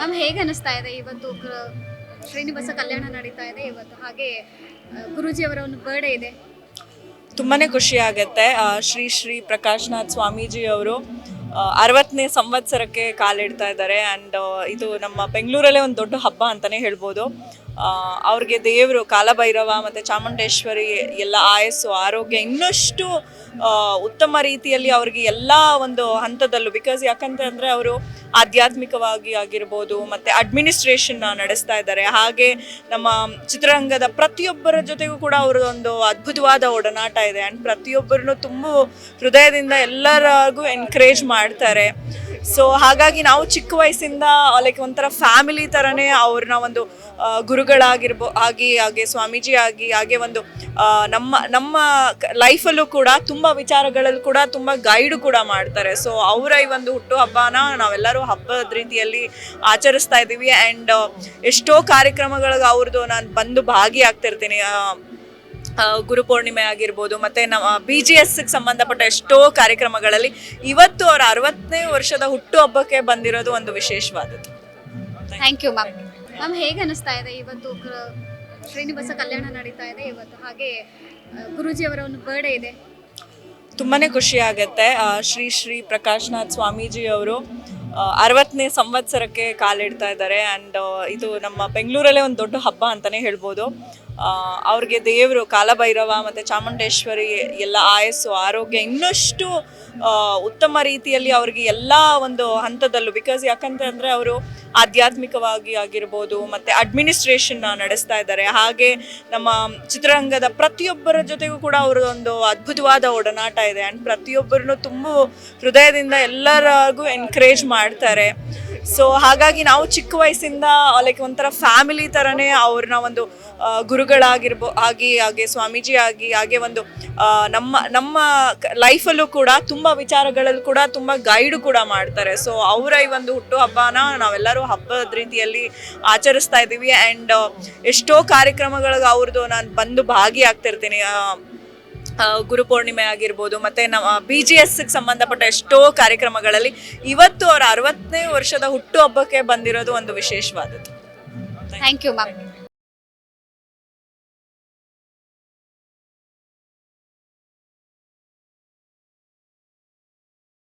Ma'am ಹೇಗೆ ಅನಿಸ್ತಾ ಇದೆ ಇವತ್ತು ಶ್ರೀನಿವಾಸ ಕಲ್ಯಾಣ ನಡೀತಾ ಇದೆ ಇವತ್ತು, ಹಾಗೆ ಗುರೂಜಿ ಅವರ ಒಂದು ಬರ್ಡೇ ಇದೆ. ತುಂಬಾ ಖುಷಿ ಆಗುತ್ತೆ. ಶ್ರೀ ಶ್ರೀ ಪ್ರಕಾಶ್ನಾಥ್ ಸ್ವಾಮೀಜಿ ಅವರು 60ನೇ ಸಂವತ್ಸರಕ್ಕೆ ಕಾಲಿಡ್ತಾ ಇದ್ದಾರೆ. ಆ್ಯಂಡ್ ಇದು ನಮ್ಮ ಬೆಂಗಳೂರಲ್ಲೇ ಒಂದು ದೊಡ್ಡ ಹಬ್ಬ ಅಂತಲೇ ಹೇಳ್ಬೋದು. ಅವ್ರಿಗೆ ದೇವರು ಕಾಲಭೈರವ ಮತ್ತು ಚಾಮುಂಡೇಶ್ವರಿ ಎಲ್ಲ ಆಯಸ್ಸು ಆರೋಗ್ಯ ಇನ್ನಷ್ಟು ಉತ್ತಮ ರೀತಿಯಲ್ಲಿ ಅವ್ರಿಗೆ ಎಲ್ಲ ಒಂದು ಹಂತದಲ್ಲೂ, ಬಿಕಾಸ್ ಯಾಕಂತಂದರೆ ಅವರು ಆಧ್ಯಾತ್ಮಿಕವಾಗಿ ಆಗಿರ್ಬೋದು ಮತ್ತು ಅಡ್ಮಿನಿಸ್ಟ್ರೇಷನ್ನ ನಡೆಸ್ತಾ ಇದ್ದಾರೆ. ಹಾಗೆ ನಮ್ಮ ಚಿತ್ರರಂಗದ ಪ್ರತಿಯೊಬ್ಬರ ಜೊತೆಗೂ ಕೂಡ ಅವ್ರದ್ದೊಂದು ಅದ್ಭುತವಾದ ಒಡನಾಟ ಇದೆ. ಆ್ಯಂಡ್ ಪ್ರತಿಯೊಬ್ಬರನ್ನು ತುಂಬ ಹೃದಯದಿಂದ ಎಲ್ಲರಿಗೂ ಎನ್ಕರೇಜ್ ಮಾಡ್ತಾರೆ. ಸೊ ಹಾಗಾಗಿ ನಾವು ಚಿಕ್ಕ ವಯಸ್ಸಿಂದ ಲೈಕ್ ಒಂಥರ ಫ್ಯಾಮಿಲಿ ಥರನೇ ಅವ್ರನ್ನ ಒಂದು ಹಾಗೆ ಸ್ವಾಮೀಜಿ ಹಾಗೆ ಒಂದು ನಮ್ಮ ಲೈಫಲ್ಲೂ ಕೂಡ ತುಂಬ ವಿಚಾರಗಳಲ್ಲೂ ಕೂಡ ತುಂಬ ಗೈಡು ಕೂಡ ಮಾಡ್ತಾರೆ. ಸೊ ಅವರ ಈ ಒಂದು ಹುಟ್ಟು ಹಬ್ಬನ ನಾವೆಲ್ಲರೂ ಹಬ್ಬದ ರೀತಿಯಲ್ಲಿ ಆಚರಿಸ್ತಾ ಇದ್ದೀವಿ. ಆ್ಯಂಡ್ ಎಷ್ಟೋ ಕಾರ್ಯಕ್ರಮಗಳಿಗೆ ಅವ್ರದ್ದು ನಾನು ಬಂದು ಭಾಗಿಯಾಗ್ತಿರ್ತೀನಿ. ಗುರುಪೂರ್ಣಿಮೆ ಆಗಿರ್ಬೋದು ಮತ್ತು ನಮ್ಮ BGSಗೆ ಸಂಬಂಧಪಟ್ಟ ಎಷ್ಟೋ ಕಾರ್ಯಕ್ರಮಗಳಲ್ಲಿ ಇವತ್ತು ಅವರ 60ನೇ ವರ್ಷದ ಹುಟ್ಟು ಹಬ್ಬಕ್ಕೆ ಬಂದಿರೋದು ಒಂದು ವಿಶೇಷವಾದದ್ದು. Thank you ma'am. ಮ್ಯಾಮ್ ಹೇಗೆ ಅನಿಸ್ತಾ ಇದೆ ಇವತ್ತು ಶ್ರೀನಿವಾಸ ಕಲ್ಯಾಣ ನಡೀತಾ ಇದೆ ಇವತ್ತು, ಹಾಗೆ ಗುರೂಜಿ ಅವರ ಒಂದು ಬರ್ಡೇ ಇದೆ. ತುಂಬಾ ಖುಷಿ ಆಗುತ್ತೆ. ಶ್ರೀ ಶ್ರೀ ಪ್ರಕಾಶ್ನಾಥ್ ಸ್ವಾಮೀಜಿ ಅವರು 60ನೇ ಸಂವತ್ಸರಕ್ಕೆ ಕಾಲಿಡ್ತಾ ಇದ್ದಾರೆ. ಆ್ಯಂಡ್ ಇದು ನಮ್ಮ ಬೆಂಗಳೂರಲ್ಲೇ ಒಂದು ದೊಡ್ಡ ಹಬ್ಬ ಅಂತಲೇ ಹೇಳ್ಬೋದು. ಅವ್ರಿಗೆ ದೇವರು ಕಾಲಭೈರವ ಮತ್ತು ಚಾಮುಂಡೇಶ್ವರಿ ಎಲ್ಲ ಆಯಸ್ಸು ಆರೋಗ್ಯ ಇನ್ನಷ್ಟು ಉತ್ತಮ ರೀತಿಯಲ್ಲಿ ಅವ್ರಿಗೆ ಎಲ್ಲ ಒಂದು ಹಂತದಲ್ಲೂ, ಬಿಕಾಸ್ ಯಾಕಂತಂದರೆ ಅವರು ಆಧ್ಯಾತ್ಮಿಕವಾಗಿ ಆಗಿರ್ಬೋದು ಮತ್ತು ಅಡ್ಮಿನಿಸ್ಟ್ರೇಷನ್ನ ನಡೆಸ್ತಾ ಇದ್ದಾರೆ. ಹಾಗೆ ನಮ್ಮ ಚಿತ್ರರಂಗದ ಪ್ರತಿಯೊಬ್ಬರ ಜೊತೆಗೂ ಕೂಡ ಅವ್ರದ್ದೊಂದು ಅದ್ಭುತವಾದ ಒಡನಾಟ ಇದೆ. ಆ್ಯಂಡ್ ಪ್ರತಿಯೊಬ್ಬರನ್ನು ತುಂಬ ಹೃದಯದಿಂದ ಎಲ್ಲರಿಗೂ ಎನ್ಕರೇಜ್ ಮಾಡ್ತಾರೆ. ಸೊ ಹಾಗಾಗಿ ನಾವು ಚಿಕ್ಕ ವಯಸ್ಸಿಂದ ಲೈಕ್ ಒಂಥರ ಫ್ಯಾಮಿಲಿ ಥರನೇ ಅವ್ರನ್ನ ಒಂದು ಹಾಗೆ ಸ್ವಾಮೀಜಿ ಹಾಗೆ ಒಂದು ನಮ್ಮ ಲೈಫಲ್ಲೂ ಕೂಡ ತುಂಬ ವಿಚಾರಗಳಲ್ಲೂ ಕೂಡ ತುಂಬ ಗೈಡು ಕೂಡ ಮಾಡ್ತಾರೆ. ಸೊ ಅವರ ಈ ಒಂದು ಹುಟ್ಟು ಹಬ್ಬನ ನಾವೆಲ್ಲರೂ ಹಬ್ಬದ ರೀತಿಯಲ್ಲಿ ಆಚರಿಸ್ತಾ ಇದ್ದೀವಿ. ಆ್ಯಂಡ್ ಎಷ್ಟೋ ಕಾರ್ಯಕ್ರಮಗಳಿಗೆ ಅವ್ರದ್ದು ನಾನು ಬಂದು ಭಾಗಿಯಾಗ್ತಿರ್ತೀನಿ. ಗುರುಪೂರ್ಣಿಮೆ ಆಗಿರ್ಬೋದು ಮತ್ತು ನಮ್ಮ BGSಗೆ ಸಂಬಂಧಪಟ್ಟ ಎಷ್ಟೋ ಕಾರ್ಯಕ್ರಮಗಳಲ್ಲಿ ಇವತ್ತು ಅವರ 60ನೇ ವರ್ಷದ ಹುಟ್ಟು ಹಬ್ಬಕ್ಕೆ ಬಂದಿರೋದು ಒಂದು ವಿಶೇಷವಾದದ್ದು. Thank you ma'am.